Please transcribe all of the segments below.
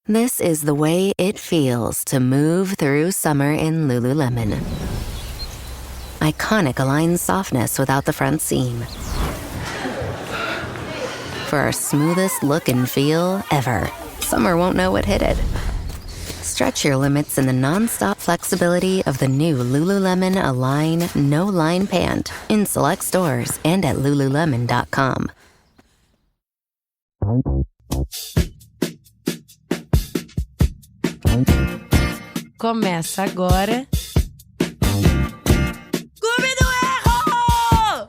This is the way it feels to move through summer in Lululemon. Iconic Align softness without the front seam. For our smoothest look and feel ever. Summer won't know what hit it. Stretch your limits in the non-stop flexibility of the new Lululemon Align No-Line Pant in select stores and at Lululemon.com. Começa agora. Clube do Erro!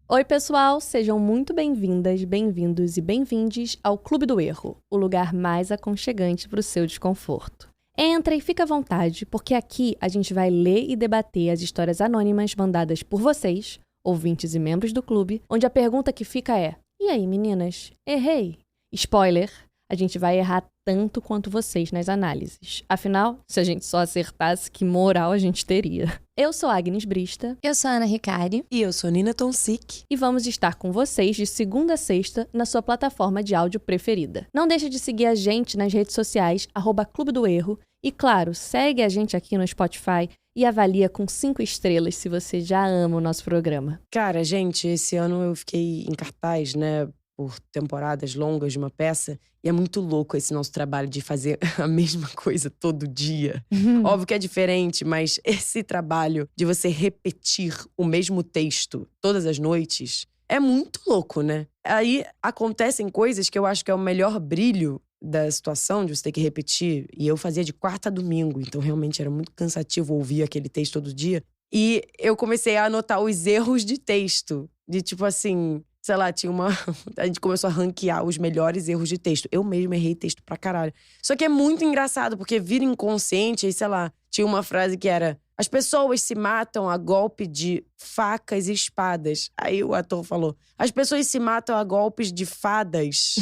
Oi, pessoal, sejam muito bem-vindas, bem-vindos e bem-vindes ao Clube do Erro, o lugar mais aconchegante para o seu desconforto. Entra e fica à vontade, porque aqui a gente vai ler e debater as histórias anônimas mandadas por vocês, ouvintes e membros do clube, onde a pergunta que fica é: e aí, meninas? Errei? Spoiler! A gente vai errar tanto quanto vocês nas análises. Afinal, se a gente só acertasse, que moral a gente teria? Eu sou Agnes Brista. Eu sou a Ana Ricari. E eu sou Nina Tonsik. E vamos estar com vocês de segunda a sexta na sua plataforma de áudio preferida. Não deixe de seguir a gente nas redes sociais, @Clube do Erro. E claro, segue a gente aqui no Spotify e avalia com 5 estrelas se você já ama o nosso programa. Cara, gente, esse ano eu fiquei em cartaz, né? Por temporadas longas de uma peça. E é muito louco esse nosso trabalho de fazer a mesma coisa todo dia. Óbvio que é diferente, mas esse trabalho de você repetir o mesmo texto todas as noites é muito louco, né? Aí acontecem coisas que eu acho que é o melhor brilho da situação, de você ter que repetir. E eu fazia de quarta a domingo, então realmente era muito cansativo ouvir aquele texto todo dia. E eu comecei a anotar os erros de texto. De tipo assim, sei lá, a gente começou a ranquear os melhores erros de texto. Eu mesma errei texto pra caralho. Só que é muito engraçado, porque vira inconsciente. E sei lá, tinha uma frase que era: as pessoas se matam a golpe de facas e espadas. Aí o ator falou: as pessoas se matam a golpes de fadas.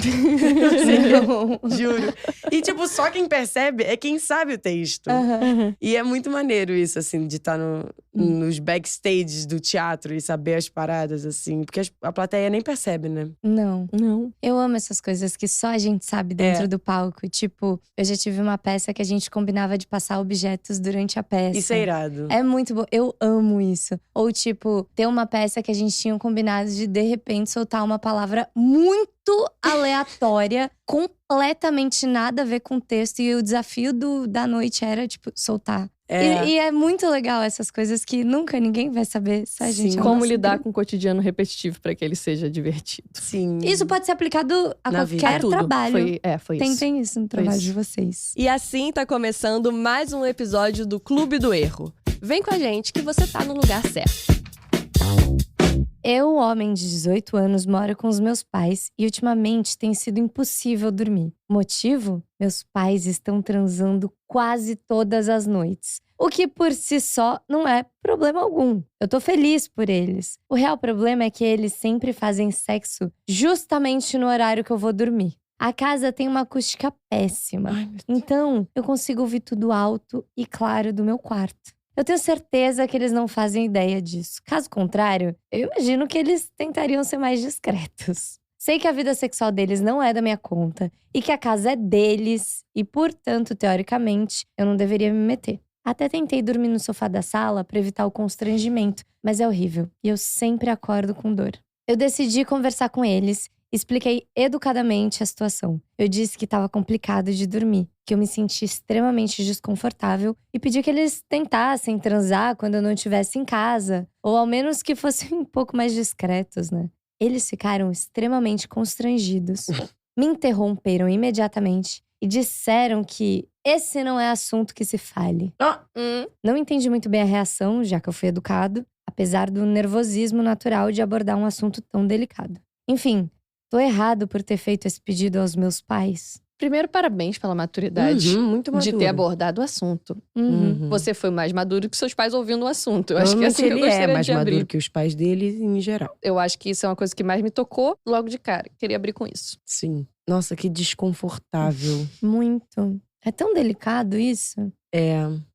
Juro. E tipo, só quem percebe é quem sabe o texto. E é muito maneiro isso, assim, de estar nos backstages do teatro e saber as paradas, assim. Porque a plateia nem percebe, né? Não. Não. Eu amo essas coisas que só a gente sabe dentro do palco. Tipo, eu já tive uma peça que a gente combinava de passar objetos durante a peça. Isso é irado. É muito bom. Eu amo isso. Ou tipo, ter uma peça que a gente tinha combinado de repente soltar uma palavra muito aleatória, completamente nada a ver com o texto. E o desafio da noite era, tipo, soltar. E é muito legal essas coisas que nunca ninguém vai saber. Só a gente. Como lidar com o cotidiano repetitivo para que ele seja divertido. Sim. Isso pode ser aplicado a qualquer tudo. trabalho. Foi isso. Tentem isso no trabalho de vocês. E assim tá começando mais um episódio do Clube do Erro. Vem com a gente que você tá no lugar certo. Eu, homem de 18 anos, moro com os meus pais e ultimamente tem sido impossível dormir. Motivo? Meus pais estão transando quase todas as noites. O que por si só não é problema algum. Eu tô feliz por eles. O real problema é que eles sempre fazem sexo justamente no horário que eu vou dormir. A casa tem uma acústica péssima. Então, eu consigo ouvir tudo alto e claro do meu quarto. Eu tenho certeza que eles não fazem ideia disso. Caso contrário, eu imagino que eles tentariam ser mais discretos. Sei que a vida sexual deles não é da minha conta e que a casa é deles e, portanto, teoricamente, eu não deveria me meter. Até tentei dormir no sofá da sala para evitar o constrangimento, mas é horrível e eu sempre acordo com dor. Eu decidi conversar com eles. Expliquei educadamente a situação. Eu disse que estava complicado de dormir, que eu me sentia extremamente desconfortável e pedi que eles tentassem transar quando eu não estivesse em casa, ou ao menos que fossem um pouco mais discretos, né? Eles ficaram extremamente constrangidos. Me interromperam imediatamente e disseram que esse não é assunto que se fale. Não entendi muito bem a reação, já que eu fui educado, apesar do nervosismo natural de abordar um assunto tão delicado. Enfim, tô errado por ter feito esse pedido aos meus pais? Primeiro, parabéns pela maturidade Muito maduro. de ter abordado o assunto. Você foi mais maduro que seus pais ouvindo o assunto. Eu acho que Provavelmente assim eu ele gostaria é mais de abrir. maduro que os pais dele em geral. Eu acho que isso é uma coisa que mais me tocou logo de cara. Queria abrir com isso. Sim. Nossa, que desconfortável. Muito. É tão delicado isso?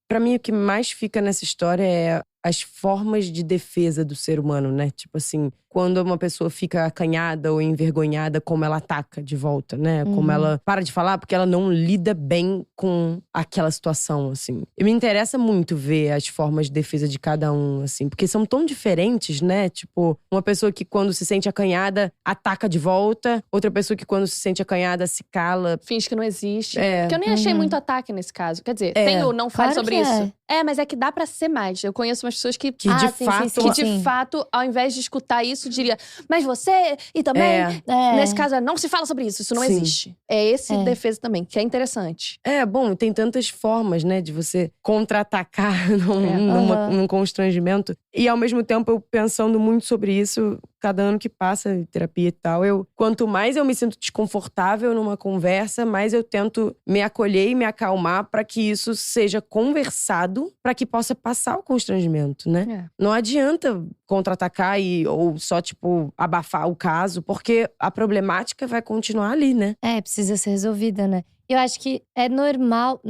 Pra mim, o que mais fica nessa história é as formas de defesa do ser humano, né? Tipo assim, quando uma pessoa fica acanhada ou envergonhada, como ela ataca de volta, né? Como ela para de falar porque ela não lida bem com aquela situação, assim. E me interessa muito ver as formas de defesa de cada um, assim. Porque são tão diferentes, né? Tipo, uma pessoa que quando se sente acanhada, ataca de volta. Outra pessoa que quando se sente acanhada, se cala. Finge que não existe. É. Porque eu nem achei muito ataque nesse caso. Quer dizer, tem o não fale Claro sobre que isso. Mas é que dá pra ser mais. Eu conheço umas pessoas que Que de sim, fato… sim, que de fato, ao invés de escutar isso, diria: mas você e também, nesse caso, não se fala sobre isso, isso não Sim. existe. É esse defesa também, que é interessante. Bom, tem tantas formas, né, de você contra-atacar num constrangimento. E ao mesmo tempo, eu pensando muito sobre isso, cada ano que passa, em terapia e tal, quanto mais eu me sinto desconfortável numa conversa, mais eu tento me acolher e me acalmar pra que isso seja conversado, pra que possa passar o constrangimento, né? Não adianta contra-atacar ou só, tipo, abafar o caso, porque a problemática vai continuar ali, né? Precisa ser resolvida, né? Eu acho que é normal,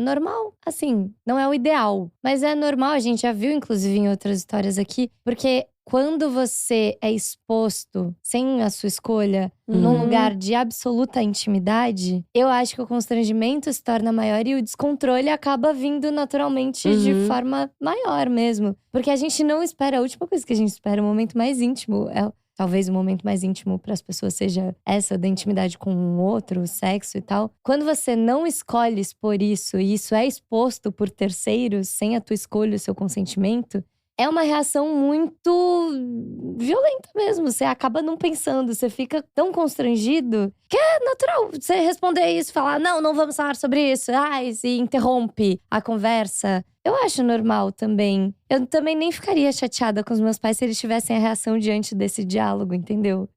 assim, não é o ideal, mas é normal, a gente já viu inclusive em outras histórias aqui, porque quando você é exposto sem a sua escolha num lugar de absoluta intimidade, eu acho que o constrangimento se torna maior e o descontrole acaba vindo naturalmente de forma maior mesmo. Porque a gente não espera, a última coisa que a gente espera, o momento mais íntimo talvez o momento mais íntimo para as pessoas seja essa da intimidade com um outro, o sexo e tal. Quando você não escolhe expor isso e isso é exposto por terceiros, sem a tua escolha, o seu consentimento, é uma reação muito violenta mesmo. Você acaba não pensando, você fica tão constrangido que é natural você responder isso, falar não vamos falar sobre isso. Se interrompe a conversa. Eu acho normal também. Eu também nem ficaria chateada com os meus pais se eles tivessem a reação diante desse diálogo, entendeu?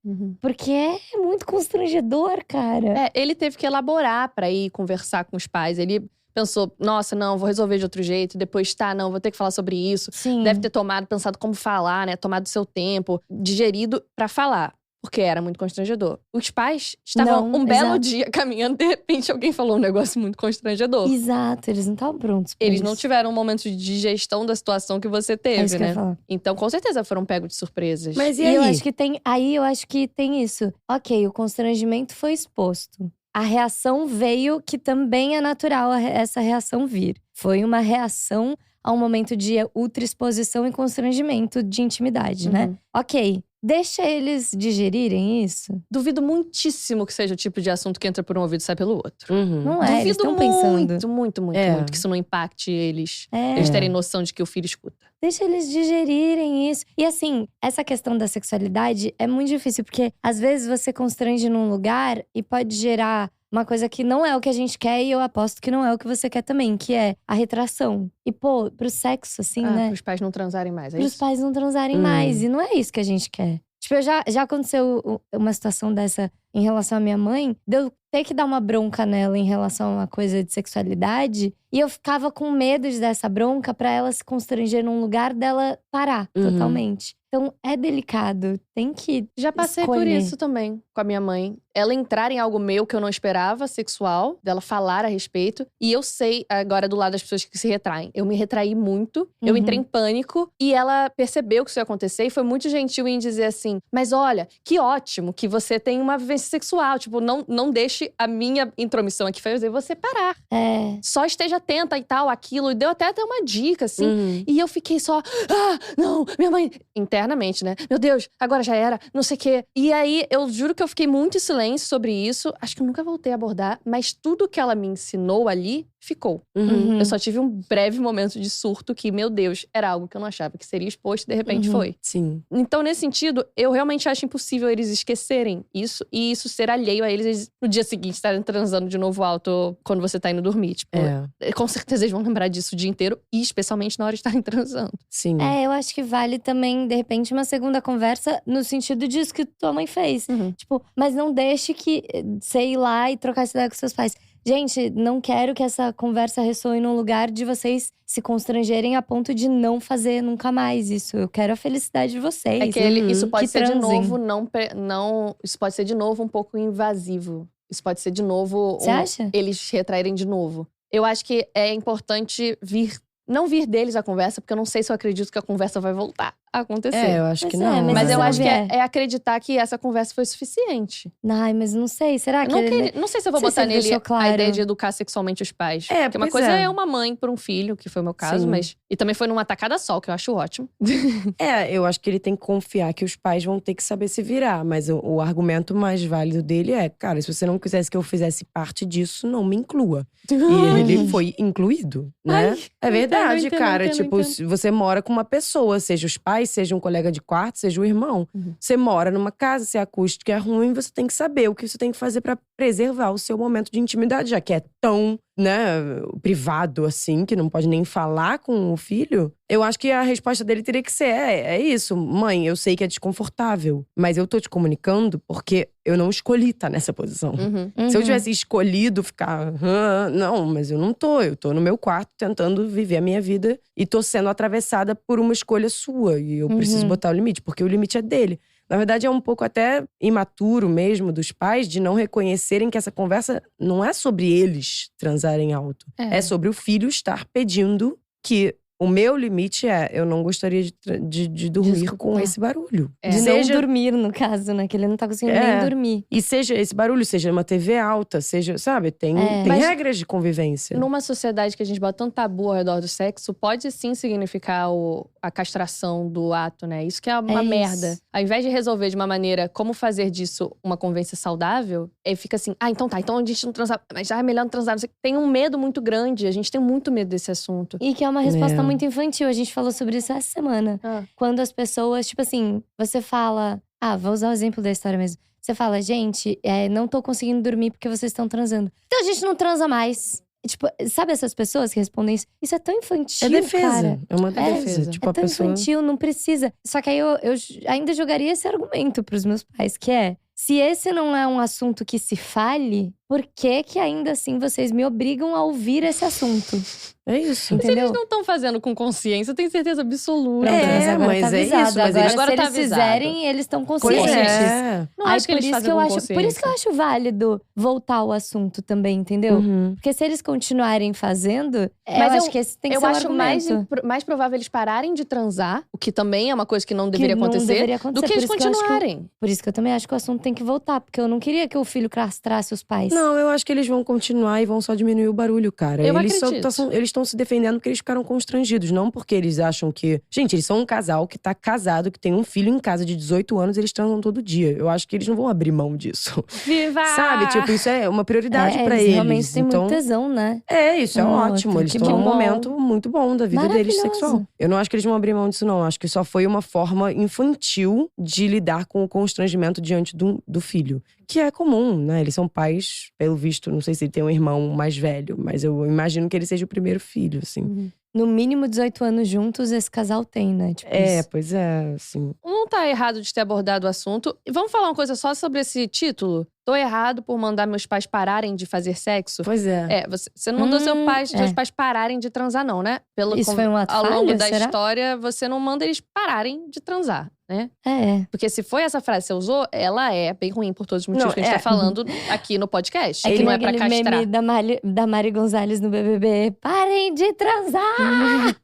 Porque é muito constrangedor, cara. Ele teve que elaborar pra ir conversar com os pais. Ele pensou, nossa, não, vou resolver de outro jeito. Depois, vou ter que falar sobre isso. Sim. Deve ter pensado como falar, né? Tomado seu tempo, digerido pra falar. Porque era muito constrangedor. Os pais estavam um belo dia caminhando, de repente alguém falou um negócio muito constrangedor. Exato, eles não estavam prontos pra Eles isso. não tiveram um momento de digestão da situação que você teve, isso que eu né? ia falar. Então, com certeza foram pegos de surpresas. Mas e aí? eu acho que tem isso. Ok, o constrangimento foi exposto. A reação veio, que também é natural essa reação vir. Foi uma reação a um momento de ultra exposição e constrangimento de intimidade, né? Ok. Deixa eles digerirem isso. Duvido muitíssimo que seja o tipo de assunto que entra por um ouvido e sai pelo outro. Não é, eles estão pensando. Muito que isso não impacte eles. Eles terem noção de que o filho escuta. Deixa eles digerirem isso. E assim, essa questão da sexualidade é muito difícil. Porque às vezes você constrange num lugar e pode gerar uma coisa que não é o que a gente quer. E eu aposto que não é o que você quer também. Que é a retração. E pro sexo, assim, né? Pros pais não transarem mais, é Pros isso? pais não transarem mais. E não é isso que a gente quer. Tipo, já aconteceu uma situação dessa em relação à minha mãe. De eu ter que dar uma bronca nela em relação a uma coisa de sexualidade. E eu ficava com medo de dar essa bronca pra ela se constranger num lugar dela parar totalmente. Então, é delicado. Tem que Já passei escolher. por isso também, com a minha mãe. Ela entrar em algo meu que eu não esperava, sexual. Dela falar a respeito. E eu sei, agora do lado das pessoas que se retraem. Eu me retraí muito. Eu entrei em pânico. E ela percebeu que isso ia acontecer. E foi muito gentil em dizer assim… Mas olha, que ótimo que você tem uma vivência sexual. Tipo, não deixe a minha intromissão aqui fazer você parar. Só esteja atenta e tal, aquilo. E deu até uma dica, assim. E eu fiquei só… não, minha mãe… Internamente, né? Meu Deus, agora já era, não sei o quê. E aí, eu juro que eu fiquei muito em silêncio sobre isso. Acho que eu nunca voltei a abordar. Mas tudo que ela me ensinou ali, ficou. Eu só tive um breve momento de surto que, meu Deus, era algo que eu não achava que seria exposto e de repente foi. Sim. Então, nesse sentido, eu realmente acho impossível eles esquecerem isso. E isso ser alheio a eles no dia seguinte estarem transando de novo alto quando você tá indo dormir. Tipo, com certeza eles vão lembrar disso o dia inteiro. E especialmente na hora de estarem transando. Sim. Eu acho que vale também, de repente, uma segunda conversa no sentido disso que tua mãe fez. Tipo, mas não deixe que você ir lá e trocar essa ideia com seus pais. Gente, não quero que essa conversa ressoe num lugar de vocês se constrangerem a ponto de não fazer nunca mais isso. Eu quero a felicidade de vocês. É que isso pode ser de transem. novo, isso pode ser de novo um pouco invasivo. Isso pode ser de novo… Você acha? Eles retraírem de novo. Eu acho que é importante vir não vir deles a conversa, porque eu não sei se eu acredito que a conversa vai voltar a acontecer. Eu acho que Mas não. Mas eu sabe, acho que é acreditar que essa conversa foi suficiente. Ai, mas não sei. Será que Não sei se eu vou Não sei se botar ele nele deixou claro. a ideia de educar sexualmente os pais. É, Porque uma pois coisa é. é uma mãe por um filho, que foi o meu caso, Sim. mas… E também foi numa tacada só, que eu acho ótimo. Eu acho que ele tem que confiar que os pais vão ter que saber se virar. Mas o argumento mais válido dele é, cara, se você não quisesse que eu fizesse parte disso, não me inclua. E ele foi incluído, né? É verdade, entendo, cara. entendo, Tipo, entendo. se você mora com uma pessoa, seja os pais, seja um colega de quarto, seja o irmão. Você mora numa casa, se a acústica é ruim, você tem que saber o que você tem que fazer pra preservar o seu momento de intimidade, já que é tão, né, privado assim, que não pode nem falar com o filho. Eu acho que a resposta dele teria que ser: é isso, mãe, eu sei que é desconfortável, mas eu tô te comunicando porque eu não escolhi estar nessa posição. Se eu tivesse escolhido ficar, não, mas eu não tô. Eu tô no meu quarto tentando viver a minha vida e tô sendo atravessada por uma escolha sua. E eu preciso botar o limite, porque o limite é dele. Na verdade, é um pouco até imaturo mesmo dos pais de não reconhecerem que essa conversa não é sobre eles transarem alto. É sobre o filho estar pedindo que… O meu limite é, eu não gostaria de dormir com esse barulho. De não dormir, no caso, né? Que ele não tá conseguindo nem dormir. E seja esse barulho, seja uma TV alta, seja, sabe? Tem regras de convivência. Numa sociedade que a gente bota tanto tabu ao redor do sexo, pode sim significar a castração do ato, né? Isso que é uma merda. Ao invés de resolver de uma maneira como fazer disso uma convivência saudável, fica assim, então a gente não transar, mas já é melhor não transar. Tem um medo muito grande, a gente tem muito medo desse assunto. E que é uma resposta muito infantil. A gente falou sobre isso essa semana. Quando as pessoas, tipo assim, você fala… vou usar o exemplo da história mesmo. Você fala, gente, não tô conseguindo dormir porque vocês estão transando. Então a gente não transa mais. Tipo, sabe essas pessoas que respondem isso? Isso é tão infantil, É defesa. cara. É uma defesa. Tipo, é a tão pessoa… infantil, não precisa. Só que aí eu ainda jogaria esse argumento pros meus pais, que é… Se esse não é um assunto que se fale, por que ainda assim vocês me obrigam a ouvir esse assunto? É isso. Entendeu? Se eles não estão fazendo com consciência, eu tenho certeza absoluta. Mas agora mas tá é avisado. isso, mas agora, agora se tá eles avisado. fizerem, eles estão Pois conscientes. é. Não acho que eles fazem com Por isso consciência. que eu acho válido voltar ao assunto também, entendeu? Porque se eles continuarem fazendo, Mas eu acho que esse tem que ser o acho argumento. mais provável eles pararem de transar, o que também é uma coisa que não deveria não acontecer, deveria acontecer, do que eles por isso que eu acho que continuarem. Por isso que eu também acho que o assunto tem que voltar. Porque eu não queria que o filho castrasse os pais. Não, eu acho que eles vão continuar e vão só diminuir o barulho, cara. Eu Eles acredito. eles estão se defendendo porque eles ficaram constrangidos. Não porque eles acham que… Gente, eles são um casal que tá casado, que tem um filho em casa de 18 anos, eles transam todo dia. Eu acho que eles não vão abrir mão disso. Viva! Sabe? Tipo, isso é uma prioridade pra eles eles. realmente têm Então, muito tesão, né? isso é ótimo. Eles que estão num bom. momento muito bom da vida deles Maravilhoso. sexual. Eu não acho que eles vão abrir mão disso, não. Eu acho que só foi uma forma infantil de lidar com o constrangimento diante do filho. Que é comum, né? Eles são pais, pelo visto, não sei se ele tem um irmão mais velho, mas eu imagino que ele seja o primeiro filho, assim. No mínimo 18 anos juntos, esse casal tem, né? Tipo isso. Pois é, assim. Não tá errado de ter abordado o assunto. E vamos falar uma coisa só sobre esse título? Tô errado por mandar meus pais pararem de fazer sexo? Pois é. Você não mandou seus pais pararem de transar, não, né? Isso foi um ato Ao longo falho, da será? história, você não manda eles pararem de transar, né? Porque se foi essa frase que você usou, ela é bem ruim por todos os motivos Não, que a gente tá falando aqui no podcast. É que não nem é pra aquele castrar. meme da Mari Gonzalez no BBB. Parem de transar!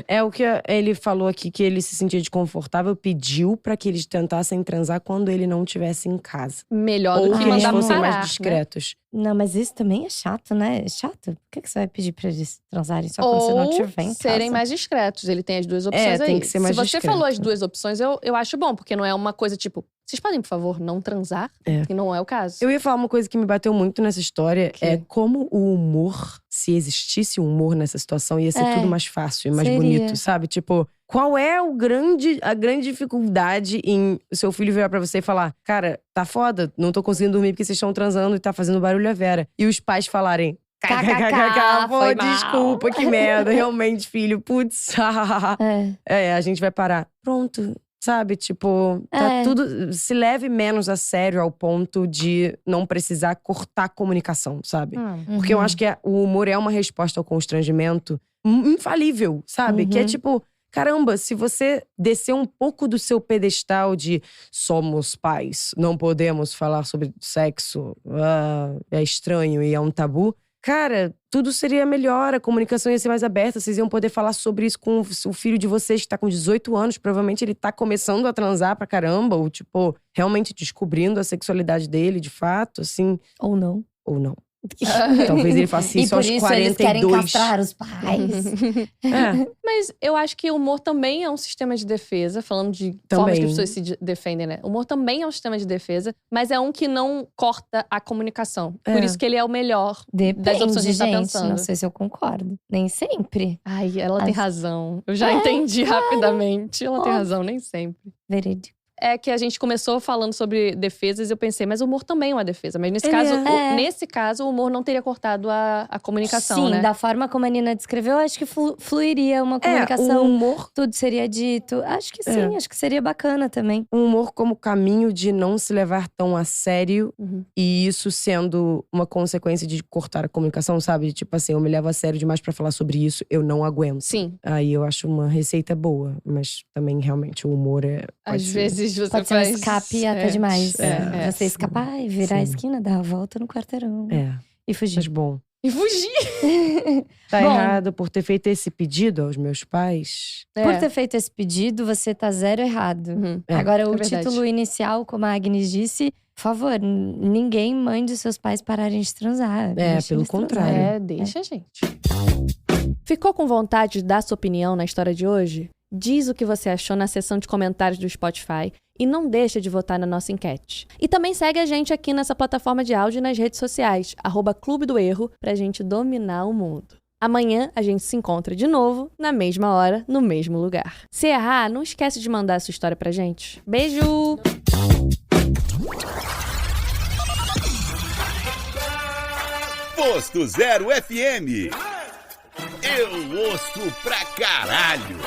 É o que ele falou aqui, que ele se sentia desconfortável, pediu pra que eles tentassem transar quando ele não estivesse em casa. Melhor do Ou que que eles mandar fossem parar, mais discretos. Não, mas isso também é chato, né? É chato. Por que você vai pedir pra eles transarem só quando você não Ou estiver em casa? serem mais discretos. Ele tem as duas opções aí. tem que ser mais Se você discreto. falou as duas opções, eu acho bom. Porque não é uma coisa tipo… Vocês podem, por favor, não transar? Que não é o caso. Eu ia falar uma coisa que me bateu muito nessa história. É como o humor, se existisse um humor nessa situação, ia ser tudo mais fácil e mais seria. bonito, sabe? Tipo, qual é a grande dificuldade em o seu filho virar pra você e falar: cara, tá foda, não tô conseguindo dormir porque vocês estão transando e tá fazendo barulho a Vera. E os pais falarem… KKK, pô, foi mal. desculpa, que merda, realmente, filho, putz, a gente vai parar. Pronto. Sabe, tipo, tá tudo… Se leve menos a sério ao ponto de não precisar cortar a comunicação, sabe? Porque eu acho que o humor é uma resposta ao constrangimento infalível, sabe? Que é tipo… Caramba, se você descer um pouco do seu pedestal de somos pais, não podemos falar sobre sexo, é estranho e é um tabu… Cara, tudo seria melhor, a comunicação ia ser mais aberta, vocês iam poder falar sobre isso com o filho de vocês que tá com 18 anos. Provavelmente ele tá começando a transar pra caramba, ou tipo, realmente descobrindo a sexualidade dele, de fato, assim. Ou não. Ou não. Talvez ele faça isso aos 42. E por isso eles querem castrar os pais. Mas eu acho que o humor também é um sistema de defesa. Falando de Também. formas que as pessoas se defendem, né? O humor também é um sistema de defesa. Mas é um que não corta a comunicação. Por isso que ele é o melhor das opções que a gente tá pensando. Não sei se eu concordo. Nem sempre. Ai, ela tem razão. Eu já entendi rapidamente. Ela tem razão, nem sempre. Verídico. É que a gente começou falando sobre defesas e eu pensei, mas o humor também é uma defesa. Mas nesse nesse caso, o humor não teria cortado a comunicação, Sim, né? da forma como a Nina descreveu, acho que fluiria uma comunicação. O humor, tudo seria dito. Acho que sim, acho que seria bacana também. um humor como caminho de não se levar tão a sério. E isso sendo uma consequência de cortar a comunicação, sabe? Tipo assim, eu me levo a sério demais pra falar sobre isso, eu não aguento. Sim. Aí eu acho uma receita boa. Mas também, realmente, o humor Às vezes você Pode ser um escape até demais. Você escapar e virar a esquina, dar a volta no quarteirão. E fugir. Mas bom. E fugir! Tá Bom. errado por ter feito esse pedido aos meus pais. Por ter feito esse pedido, você tá zero errado. Agora, o verdade. título inicial, como a Agnes disse… Por favor, ninguém mande seus pais pararem de transar. Deixa pelo eles contrário. transarem. Deixa, gente. Ficou com vontade de dar sua opinião na história de hoje? Diz o que você achou na seção de comentários do Spotify e não deixa de votar na nossa enquete. E também segue a gente aqui nessa plataforma de áudio e nas redes sociais, @Clube do Erro, pra gente dominar o mundo. Amanhã a gente se encontra de novo, na mesma hora, no mesmo lugar. Se errar, não esquece de mandar a sua história pra gente. Beijo! Posto Zero FM. Eu ouço pra caralho.